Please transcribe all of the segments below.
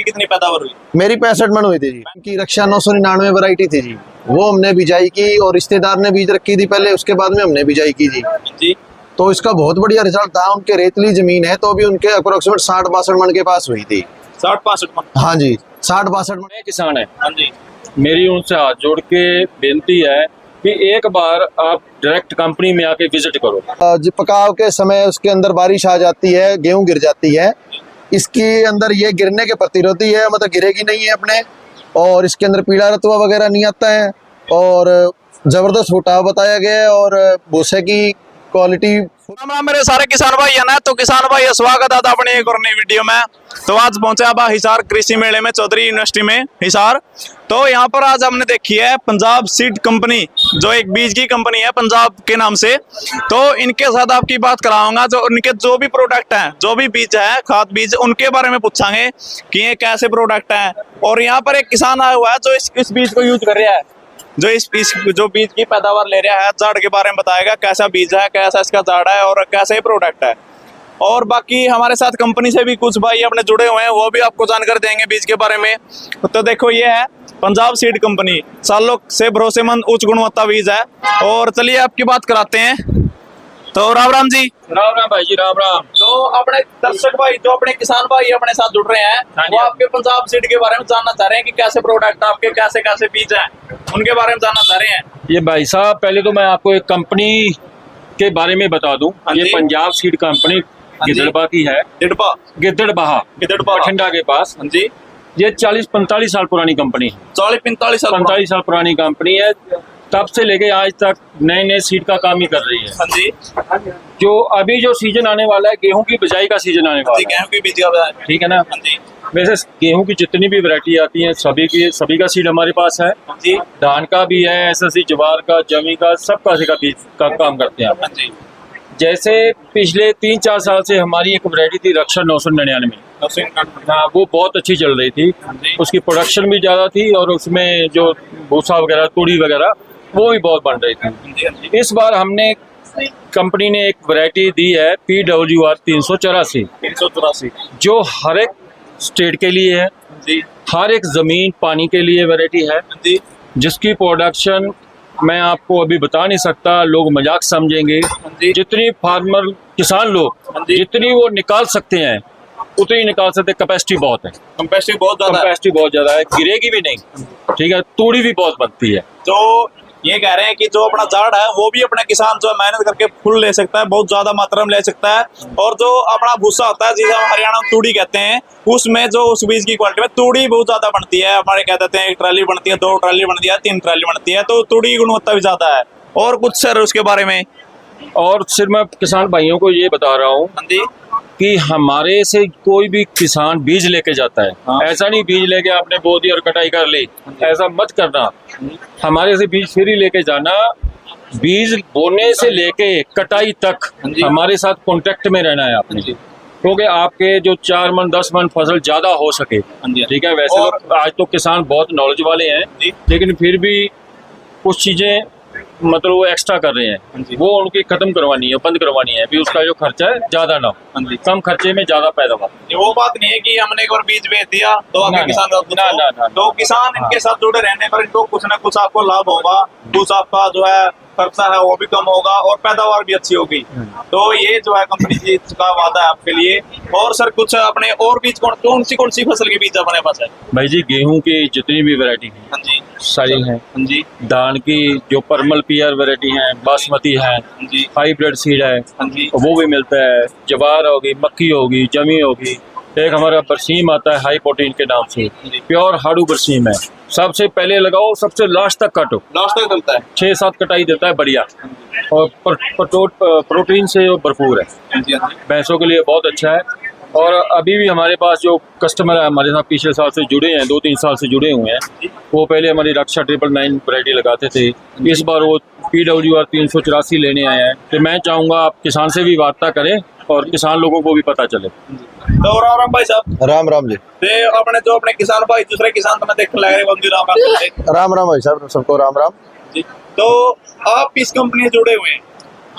कितनी पैदावार हुई? मेरी 65 मन हुई थी जी। की रक्षा 999 वैरायटी थी जी, वो हमने बिजाई की और रिश्तेदार ने बीज रखी थी पहले, उसके बाद में हमने बिजाई की जी। जी। तो इसका बहुत बढ़िया रिजल्ट था। उनके रेतली जमीन है तो भी उनके अप्रोक्सीमेट 60-62 मन के पास हुई थी। 60-65 मन? हाँ जी, 60-62 मन। किसान है, हाँ जी। मेरी उनसे हाथ जोड़ के बेनती है कि एक बार आप डायरेक्ट कंपनी में आके विजिट करो। पकाव के समय उसके अंदर बारिश आ जाती है, गेहूं गिर जाती है। इसके अंदर ये गिरने के प्रतिरोधी है, मतलब गिरेगी नहीं है अपने, और इसके अंदर पीला रतुआ वगैरह नहीं आता है, और जबरदस्त फुटाव बताया गया है, और भूसे की क्वालिटी। राम राम मेरे सारे किसान भाई है ना। तो किसान भाई स्वागत है अपने एक और नई वीडियो में। तो आज पहुंचे अब हिसार कृषि मेले में, चौधरी यूनिवर्सिटी में हिसार। तो यहाँ पर आज हमने देखी है पंजाब सीड कंपनी, जो एक बीज की कंपनी है पंजाब के नाम से। तो इनके साथ आपकी बात कराऊंगा, जो उनके जो भी प्रोडक्ट हैं, जो भी बीज है, खाद बीज, उनके बारे में पूछांगे कि ये कैसे प्रोडक्ट है। और यहाँ पर एक किसान आया हुआ है जो इस बीज को यूज कर रहा है, जो बीज की पैदावार ले रहा है। झाड़ के बारे में बताएगा, कैसा बीज है, कैसा इसका झाड़ है और कैसे ही प्रोडक्ट है। और बाकी हमारे साथ कंपनी से भी कुछ भाई अपने जुड़े हुए हैं, वो भी आपको जानकारी देंगे बीज के बारे में। तो देखो ये है पंजाब सीड कंपनी, सालों से भरोसेमंद उच्च गुणवत्ता बीज है। और चलिए आपकी बात कराते हैं। तो राम राम जी। राम राम भाई जी, राम राम। तो अपने दर्शक भाई, जो अपने किसान भाई अपने साथ जुड़ रहे हैं, वो आपके पंजाब सीड के बारे में जानना चाह रहे हैं कि कैसे प्रोडक्ट आपके, कैसे कैसे बीज हैं, उनके बारे में जानना चाह रहे हैं। ये भाई साहब, पहले तो मैं आपको एक कंपनी के बारे में बता दूं। ये पंजाब सीड कंपनी गिद्धड़बाह की है। गिद्धड़बाह बठिंडा के पास। हाँ जी। ये 40-45 साल पुरानी कंपनी है। 40-45 साल पुरानी कंपनी है। तब से लेके आज तक नए नए सीड का काम ही कर रही है। हाँ जी। जो अभी जो सीजन आने वाला है, गेहूं की बिजाई का सीजन आने वाला है। गेहूं की बीज का, ठीक है ना। हाँ जी। वैसे गेहूं की जितनी भी वैरायटी आती है, सभी का सीड हमारे पास है। हाँ जी। धान का भी है, SSC ज्वार का, जमी का, सब का बीज का काम करते हैं। हाँ जी। जैसे पिछले 3-4 साल से हमारी एक वैरायटी थी रक्षा 999। हाँ, वो बहुत अच्छी चल रही थी। उसकी प्रोडक्शन भी ज़्यादा थी और उसमें जो भूसा वगैरह, तूड़ी वगैरह, वो भी बहुत बन रही थी। इस बार हमने कंपनी ने एक वैरायटी दी है PWR 384, जो हर एक स्टेट के लिए है, हर एक ज़मीन पानी के लिए वैरायटी है, जिसकी प्रोडक्शन मैं आपको अभी बता नहीं सकता, लोग मजाक समझेंगे। जितनी फार्मर किसान लोग जितनी वो निकाल सकते हैं उतनी निकाल सकते। कैपेसिटी बहुत है, कैपेसिटी बहुत ज़्यादा है, गिरेगी भी नहीं। ठीक है, तूड़ी भी बहुत बनती है। तो ये कह रहे हैं कि जो अपना झाड़ है वो भी अपना किसान जो मेहनत करके फुल ले सकता है, बहुत ज्यादा मात्रा में ले सकता है। और जो अपना भूसा होता है, जिसे हम हरियाणा में तूड़ी कहते हैं, उसमें जो उस बीज की क्वालिटी में तूड़ी बहुत ज्यादा बनती है। हमारे कह देते हैं 1 ट्राली बनती है, 2 ट्राली बनती है, 3 ट्राली बनती है। तो तूड़ी की गुणवत्ता भी ज्यादा है। और कुछ सर उसके बारे में? और सिर्फ मैं किसान भाइयों को ये बता रहा हूँ कि हमारे से कोई भी किसान बीज लेके जाता है, ऐसा नहीं बीज लेके आपने बो दी और कटाई कर ली, ऐसा मत करना। हमारे से बीज फ्री लेके जाना। बीज बोने से लेके कटाई तक हमारे साथ कांटेक्ट में रहना है आपने, क्योंकि आपके जो 4 मन 10 मन फसल ज्यादा हो सके। ठीक है, वैसे तो आज तो किसान बहुत नॉलेज वाले हैं, लेकिन फिर भी कुछ चीजें मतलब वो एक्स्ट्रा कर रहे हैं, वो उनकी खत्म करवानी है, बंद करवानी है। भी उसका जो खर्चा है ज्यादा ना हो, कम खर्चे में ज्यादा पैदावार। वो बात नहीं है कि हमने एक बार बीज बेच दिया तो आगे किसान का तो किसान इनके साथ जुड़े रहने पर इनको कुछ ना कुछ आपको लाभ होगा। कुछ आपका जो है खर्चा है वो भी कम होगा और पैदावार भी अच्छी होगी। तो ये जो है कंपनी जी का वादा है आपके लिए। और सर कुछ अपने और बीज कौन सी फसल के बीज अपने पास है? भाई जी, गेहूं की जितनी भी वैरायटी है, हाँ जी, सारी है। हाँ जी। धान की जो परमल PR वैरायटी है, बासमती है, हाईब्रिड सीड है, वो भी मिलता है। ज्वार होगी, मक्की होगी, जमी होगी। एक हमारा बरसीम आता है हाई प्रोटीन के नाम से, प्योर हाडू बरसीम है। सबसे पहले लगाओ, सबसे लास्ट तक काटो, लास्ट तक चलता है। 6-7 कटाई देता है, बढ़िया। और प्रोटीन से भरपूर है, भैंसों के लिए बहुत अच्छा है। और अभी भी हमारे पास जो कस्टमर है हमारे साथ पिछले साल से जुड़े हैं, 2-3 साल से जुड़े हुए हैं, वो पहले हमारी रक्षा 999 वैरायटी लगाते थे। इस बार वो PWR 384 लेने आए हैं। तो मैं चाहूँगा आप किसान से भी वार्ता करें और किसान लोगों को भी पता चले। तो राम राम भाई साहब। राम राम जी। अपने जो अपने किसान भाई दूसरे किसान तो मैं देख लग रहे राम राम भाई साहब, सबको राम राम जी। तो आप इस कंपनी से जुड़े हुए हैं,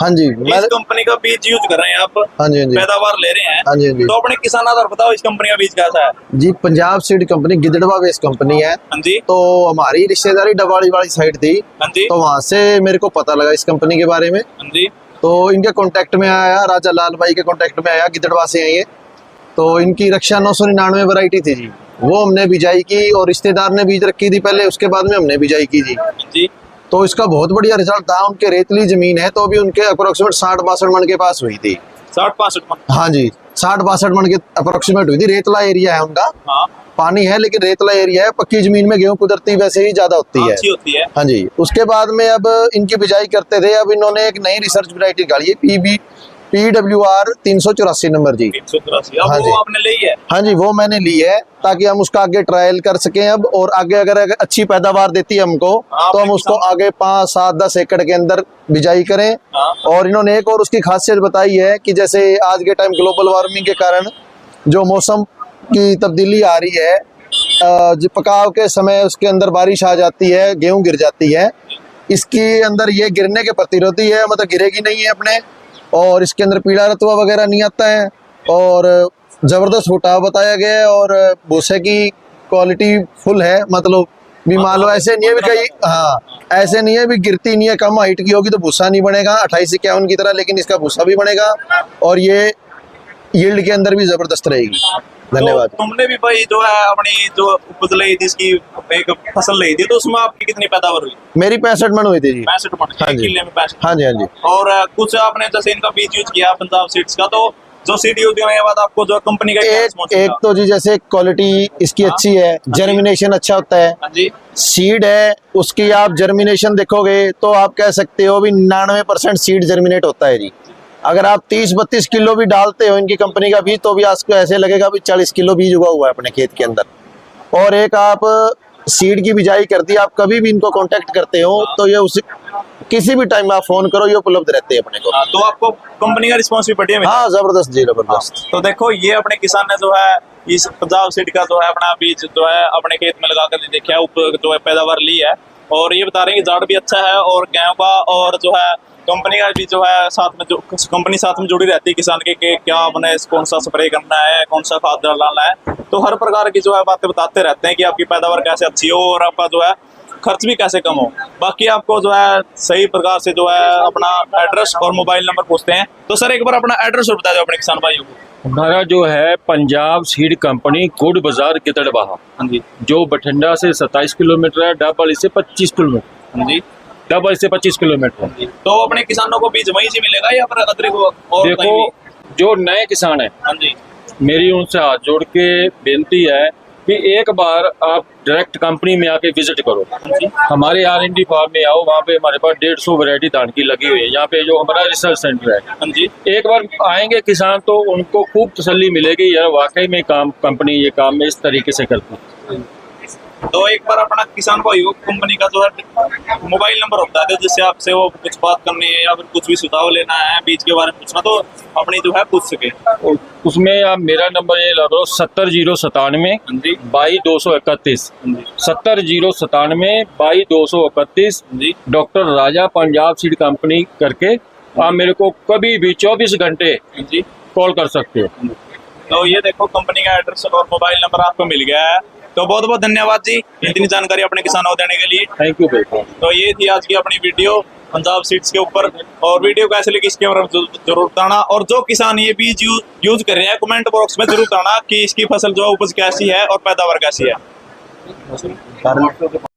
हाँ जी इस कंपनी का बीज यूज कर रहे हैं आप, हाँ जी हाँ जी पैदावार ले रहे हैं। हाँ जी हाँ जी तो अपने किसानों को बताओ इस कंपनी का बीज कैसा है। जी पंजाब सीड कंपनी गिदड़वा बेस्ड कंपनी है। हाँ जी तो हमारी रिश्तेदारी डबाड़ी वाली साइड थी, हाँ जी तो वहां से मेरे को पता लगा इस कंपनी के बारे में। हाँ जी तो इनके कांटेक्ट में आया, राजा लाल भाई के कांटेक्ट में आया, गिदड़वा से आई है। तो इनकी रक्षा 999 वैरायटी थी जी, वो हमने बिजाई की और रिश्तेदार ने बीज रखी थी पहले, उसके बाद में हमने बिजाई की जी। जी तो इसका बहुत बढ़िया रिजल्ट था। उनके रेतली जमीन है, तो अभी उनके अप्रोक्सीमेट 60-62 मन के पास हुई थी। 60-65 मन। हाँ जी 60-62 मन के अप्रोक्सीमेट हुई थी। रेतला एरिया है उनका, हाँ पानी है लेकिन रेतला एरिया है। पक्की जमीन में गेहूं कुदरती वैसे ही ज्यादा होती है। अच्छी होती है। हाँ जी उसके बाद में अब इनकी बिजाई करते थे। अब इन्होंने एक नई रिसर्च वैरायटी निकाली है, PWR 384 नंबर जी। 383 अब हाँ वो जी। आपने ली है। हाँ जी वो मैंने ली है, ताकि हम उसका आगे ट्रायल कर सकें अब, और आगे अगर अच्छी पैदावार देती है हमको, हाँ, तो हम उसको आगे 5, 7, 10 एकड़ के अंदर बिजाई करें। हाँ। और इन्होंने एक और उसकी खासियत बताई है कि जैसे आज के टाइम ग्लोबल वार्मिंग के कारण जो मौसम की तब्दीली आ रही है, जो पकाव के समय उसके अंदर बारिश आ जाती है, गेहूं गिर जाती है, इसके अंदर ये गिरने के प्रतिरोधी है, मतलब गिरेगी नहीं है अपने। और इसके अंदर पीला रतुआ वगैरह नहीं आता है, और जबरदस्त फुटाव बताया गया है, और भूसे की क्वालिटी फुल है। मतलब भी मान लो ऐसे नहीं है भी कहीं, हाँ ऐसे नहीं है भी गिरती नहीं है, कम हाइट की होगी तो भूसा नहीं बनेगा 28-51 की तरह, लेकिन इसका भूसा भी बनेगा और ये यील्ड के अंदर भी जबरदस्त रहेगी। धन्यवाद। तो तुमने भी भाई जो है अपनी जो उपज ली थी, इसकी एक फसल ली थी, तो उसमें आपकी कितनी पैदावार हुई। मेरी 65 मन हुई थी जी। 65 मन। हाँ एक जी। किले में 65। हाँ जी हाँ जी। और कुछ आपने जैसे इनका बीज यूज किया पंजाब सीड्स का, तो जो सीड यूज करने के बाद आपको जो कंपनी का क्या response एक मिला? तो जी जैसे क्वालिटी इसकी हाँ। अच्छी है, जर्मिनेशन अच्छा होता है। हाँ जी सीड है उसकी आप जर्मिनेशन देखोगे तो आप कह सकते हो भी 99% सीड जर्मिनेट होता है जी। अगर आप 30-32 किलो भी डालते हो इनकी कंपनी का बीज, तो भी आपको ऐसे लगेगा भी 40 किलो बीज उगा हुआ है अपने खेत के अंदर। और एक आप सीड की बिजाई कर दी, आप कभी भी इनको कांटेक्ट करते हो तो ये उस किसी भी टाइम आप फोन करो, ये उपलब्ध रहते हैं अपने को। हाँ, तो आपको कंपनी का रिस्पॉन्स भी बढ़िया मिला। हाँ जबरदस्त जी जबरदस्त। तो देखो ये अपने किसान ने जो है इस पंजाब सीड का जो है अपना बीज जो है अपने खेत में लगा कर देखा है, जो है पैदावार ली है, और ये बता रहे हैं कि झाड़ भी अच्छा है और गेहूं का, और जो है कंपनी का भी जो है साथ में, जो कंपनी साथ में जुड़ी रहती है किसान के कि क्या अपने कौन सा स्प्रे करना है, कौन सा खाद डालना है, तो हर प्रकार की जो है बातें बताते रहते हैं कि आपकी पैदावार कैसे अच्छी हो और आपका जो है खर्च भी कैसे कम हो। बाकी आपको जो है सही प्रकार से जो है अपना एड्रेस और मोबाइल नंबर पूछते हैं। तो सर एक बार अपना एड्रेस और बता दो अपने किसान भाइयों को। हमारा जो है पंजाब सीड कंपनी कोट बाजार गिदड़बाहा, हाँ जी जो बठिंडा से 27 किलोमीटर है, डबल से 25 किलोमीटर, हाँ जी डबल से 25 किलोमीटर। तो अपने किसानों को बीज वहीं से मिलेगा या फिर अतिरिक्त और कहीं देखो भी? जो नए किसान हैं, हाँ जी मेरी उनसे हाथ जोड़ के बेनती है कि एक बार आप डायरेक्ट कंपनी में आके विजिट करो। हमारे R&D फार्म में आओ, वहाँ पे हमारे पास 150 वैरायटी धान की लगी हुई है। यहाँ पे जो हमारा रिसर्च सेंटर है, हाँ जी एक बार आएंगे किसान तो उनको खूब तसल्ली मिलेगी, यार वाकई में कंपनी ये काम में इस तरीके से करती है। तो एक बार अपना किसान भाई को कंपनी का जो है मोबाइल नंबर होता है, जिससे आपसे वो कुछ बात करनी है या फिर कुछ भी सुझाव लेना है, बीज के बारे में पूछना, तो अपनी जो है पूछ सके। उसमें आप मेरा नंबर ये लगा लो 70 097 जी 22 231, जी 70 097 22 231। जी डॉक्टर राजा पंजाब सीड कंपनी करके आप मेरे को कभी भी 24 घंटे जी कॉल कर सकते हो। तो ये देखो कंपनी का एड्रेस और मोबाइल नंबर आपको मिल गया है। तो बहुत बहुत धन्यवाद जी इतनी जानकारी अपने किसानों को देने के लिए। थैंक यू भाई। तो ये थी आज की अपनी वीडियो पंजाब सीड्स के ऊपर, और वीडियो कैसे लगी इसके बारे में जरूर बताना, और जो किसान ये बीज यूज कर रहे हैं कमेंट बॉक्स में जरूर बताना कि इसकी फसल जो है उपज कैसी है और पैदावार कैसी है।